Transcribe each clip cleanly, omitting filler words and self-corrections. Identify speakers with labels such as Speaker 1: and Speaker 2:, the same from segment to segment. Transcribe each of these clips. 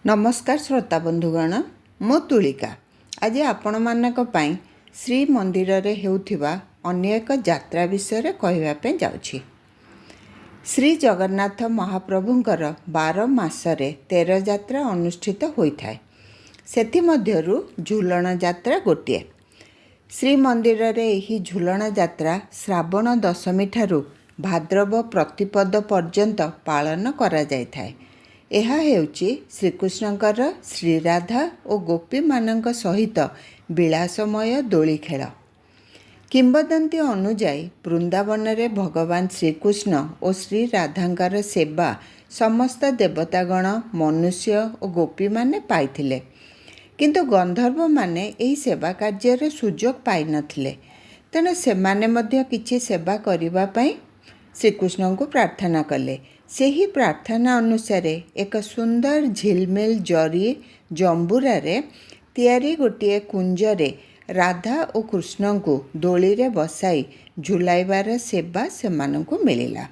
Speaker 1: नमस्कार श्रोता बंधुगण मो तुलिका आज आपण मानक पई श्री मंदिर रे हेउथिबा अन्य एक यात्रा विषय कहवापे जाउछि। श्री जगन्नाथ महाप्रभुंकर 12 मासरे 13 यात्रा अनुष्ठित होइथाय। सेथि मध्यरु झुलण यात्रा गोटिए। श्री मंदिर रे एही झुलण यात्रा श्रावण दशमी ठारू भाद्रव प्रतिपद पर्यंत पालन करा जायथाय। ଏହା ହେଉଛି ଶ୍ରୀକୃଷ୍ଣଙ୍କର ଶ୍ରୀରାଧା ଓ ଗୋପୀମାନଙ୍କ ସହିତ ବିଳାସମୟ ଦୋଳି ଖେଳ। କିମ୍ବଦନ୍ତୀ ଅନୁଯାୟୀ ବୃନ୍ଦାବନରେ ଭଗବାନ ଶ୍ରୀକୃଷ୍ଣ ଓ ଶ୍ରୀରାଧାଙ୍କର ସେବା ସମସ୍ତ ଦେବତାଗଣ ମନୁଷ୍ୟ ଓ ଗୋପୀମାନେ ପାଇଥିଲେ, କିନ୍ତୁ ଗନ୍ଧର୍ବମାନେ ଏହି ସେବା କାର୍ଯ୍ୟର ସୁଯୋଗ ପାଇନଥିଲେ। ତେଣୁ ସେମାନେ ମଧ୍ୟ କିଛି ସେବା କରିବା ପାଇଁ ଶ୍ରୀକୃଷ୍ଣଙ୍କୁ ପ୍ରାର୍ଥନା କଲେ। ସେହି ପ୍ରାର୍ଥନା ଅନୁସାରେ ଏକ ସୁନ୍ଦର ଝିଲମିଲ ଜରି ଜମ୍ବୁରାରେ ତିଆରି ଗୋଟିଏ କୁଞ୍ଜରେ ରାଧା ଓ କୃଷ୍ଣଙ୍କୁ ଦୋଳିରେ ବସାଇ ଝୁଲାଇବାର ସେବା ସେମାନଙ୍କୁ ମିଳିଲା।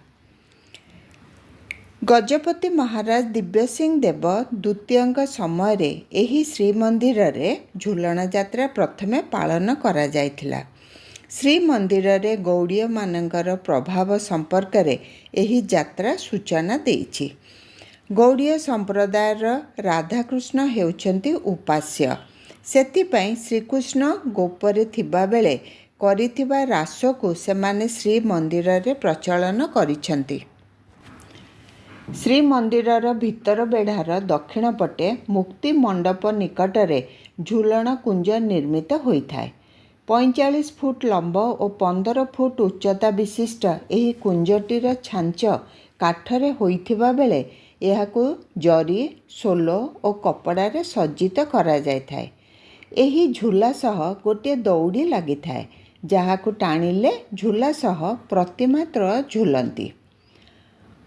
Speaker 1: ଗଜପତି ମହାରାଜ ଦିବ୍ୟସିଂହ ଦେବ ଦ୍ୱିତୀୟଙ୍କ ସମୟରେ ଏହି ଶ୍ରୀମନ୍ଦିରରେ ଝୁଲଣ ଯାତ୍ରା ପ୍ରଥମେ ପାଳନ କରାଯାଇଥିଲା। ଶ୍ରୀମନ୍ଦିରରେ ଗୌଡ଼ୀୟମାନଙ୍କର ପ୍ରଭାବ ସମ୍ପର୍କରେ ଏହି ଯାତ୍ରା ସୂଚନା ଦେଇଛି। ଗୌଡ଼ୀୟ ସମ୍ପ୍ରଦାୟର ରାଧାକୃଷ୍ଣ ହେଉଛନ୍ତି ଉପାସ୍ୟ। ସେଥିପାଇଁ ଶ୍ରୀକୃଷ୍ଣ ଗୋପରେ ଥିବାବେଳେ କରିଥିବା ରାସକୁ ସେମାନେ ଶ୍ରୀମନ୍ଦିରରେ ପ୍ରଚଳନ କରିଛନ୍ତି। ଶ୍ରୀମନ୍ଦିରର ଭିତର ବେଢ଼ାର ଦକ୍ଷିଣ ପଟେ ମୁକ୍ତି ମଣ୍ଡପ ନିକଟରେ ଝୁଲଣ କୁଞ୍ଜ ନିର୍ମିତ ହୋଇଥାଏ। 45 ଫୁଟ ଲମ୍ବ ଓ 15 ଫୁଟ ଉଚ୍ଚତା ବିଶିଷ୍ଟ ଏହି କୁଞ୍ଜଟିର ଛାଞ୍ଚ କାଠରେ ହୋଇଥିବା ବେଳେ ଏହାକୁ ଜରି, ସୋଲ ଓ କପଡ଼ାରେ ସଜ୍ଜିତ କରାଯାଇଥାଏ। ଏହି ଝୁଲା ସହ ଗୋଟିଏ ଦଉଡ଼ି ଲାଗିଥାଏ, ଯାହାକୁ ଟାଣିଲେ ଝୁଲା ସହ ପ୍ରତିମା ତ୍ରୟ ଝୁଲନ୍ତି।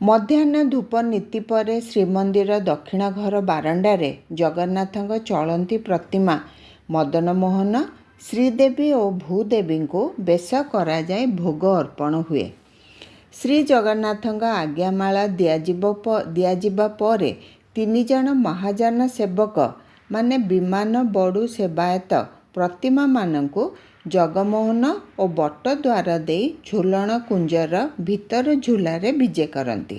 Speaker 1: ମଧ୍ୟାହ୍ନ ଧୂପ ନୀତି ପରେ ଶ୍ରୀମନ୍ଦିର ଦକ୍ଷିଣ ଘର ବାରଣ୍ଡାରେ ଜଗନ୍ନାଥଙ୍କ ଚଳନ୍ତି ପ୍ରତିମା ମଦନମୋହନ, ଶ୍ରୀଦେବୀ ଓ ଭୂଦେବୀଙ୍କୁ ବେଶ କରାଯାଇ ଭୋଗ ଅର୍ପଣ ହୁଏ। ଶ୍ରୀ ଜଗନ୍ନାଥଙ୍କ ଆଜ୍ଞାମାଳା ଦିଆଯିବା ପରେ 3 ଜଣ ମହାଯାନ ସେବକ ମାନେ ବିମାନ ବଡ଼ୁ ସେବାୟତ ପ୍ରତିମାମାନଙ୍କୁ ଜଗମୋହନ ଓ ବଟ ଦ୍ୱାର ଦେଇ ଝୁଲଣ କୁଞ୍ଜର ଭିତର ଝୁଲାରେ ବିଜେ କରନ୍ତି।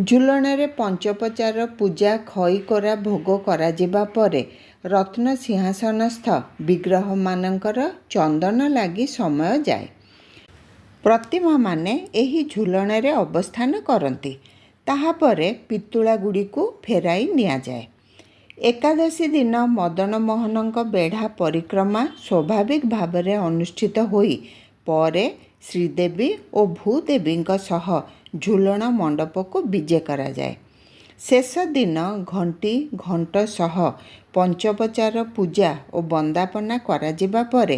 Speaker 1: ଝୁଲଣରେ ପଞ୍ଚୋପଚାର ପୂଜା ଖଇ କୋରା ଭୋଗ କରାଯିବା ପରେ ରତ୍ନ ସିଂହାସନସ୍ଥ ବିଗ୍ରହମାନଙ୍କର ଚନ୍ଦନ ଲାଗି ସମୟ ଯାଏ। ପ୍ରତିମାମାନେ ଏହି ଝୁଲଣରେ ଅବସ୍ଥାନ କରନ୍ତି। ତାହାପରେ ପିତୁଳା ଗୁଡ଼ିକୁ ଫେରାଇ ନିଆଯାଏ। ଏକାଦଶୀ ଦିନ ମଦନମୋହନଙ୍କ ବେଢ଼ା ପରିକ୍ରମା ସ୍ୱାଭାବିକ ଭାବରେ ଅନୁଷ୍ଠିତ ହୋଇ ପରେ ଶ୍ରୀଦେବୀ ଓ ଭୂଦେବୀଙ୍କ ସହ ଝୁଲଣ ମଣ୍ଡପକୁ ବିଜେ କରାଯାଏ। ଶେଷ ଦିନ ଘଣ୍ଟି ଘଣ୍ଟ ସହ ପଞ୍ଚୋପଚାର ପୂଜା ଓ ବନ୍ଦାପନା କରାଯିବା ପରେ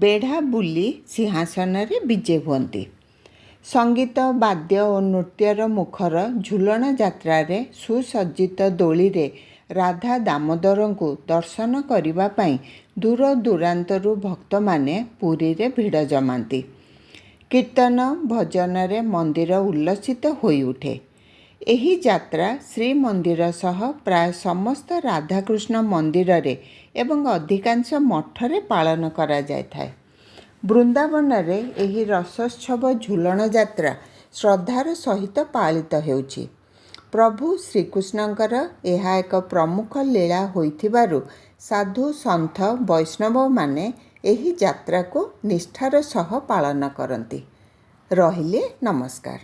Speaker 1: ବେଢ଼ା ବୁଲି ସିଂହାସନରେ ବିଜେ ହୁଅନ୍ତି। ସଙ୍ଗୀତ, ବାଦ୍ୟ ଓ ନୃତ୍ୟର ମୁଖର ଝୁଲଣ ଯାତ୍ରାରେ ସୁସଜ୍ଜିତ ଦୋଳିରେ ରାଧା ଦାମୋଦରଙ୍କୁ ଦର୍ଶନ କରିବା ପାଇଁ ଦୂର ଦୂରାନ୍ତରୁ ଭକ୍ତମାନେ ପୁରୀରେ ଭିଡ଼ ଜମାନ୍ତି। କୀର୍ତ୍ତନ ଭଜନରେ ମନ୍ଦିର ଉଲ୍ଲସିତ ହୋଇଉଠେ। ଏହି ଯାତ୍ରା ଶ୍ରୀମନ୍ଦିର ସହ ପ୍ରାୟ ସମସ୍ତ ରାଧାକୃଷ୍ଣ ମନ୍ଦିରରେ ଏବଂ ଅଧିକାଂଶ ମଠରେ ପାଳନ କରାଯାଇଥାଏ। ବୃନ୍ଦାବନରେ ଏହି ରସୋତ୍ସବ ଝୁଲଣ ଯାତ୍ରା ଶ୍ରଦ୍ଧାର ସହିତ ପାଳିତ ହେଉଛି। ପ୍ରଭୁ ଶ୍ରୀକୃଷ୍ଣଙ୍କର ଏହା ଏକ ପ୍ରମୁଖ ଲୀଳା ହୋଇଥିବାରୁ ସାଧୁ ସନ୍ଥ ବୈଷ୍ଣବମାନେ ଏହି ଯାତ୍ରାକୁ ନିଷ୍ଠାର ସହ ପାଳନ କରନ୍ତି। ରହିଲି, ନମସ୍କାର।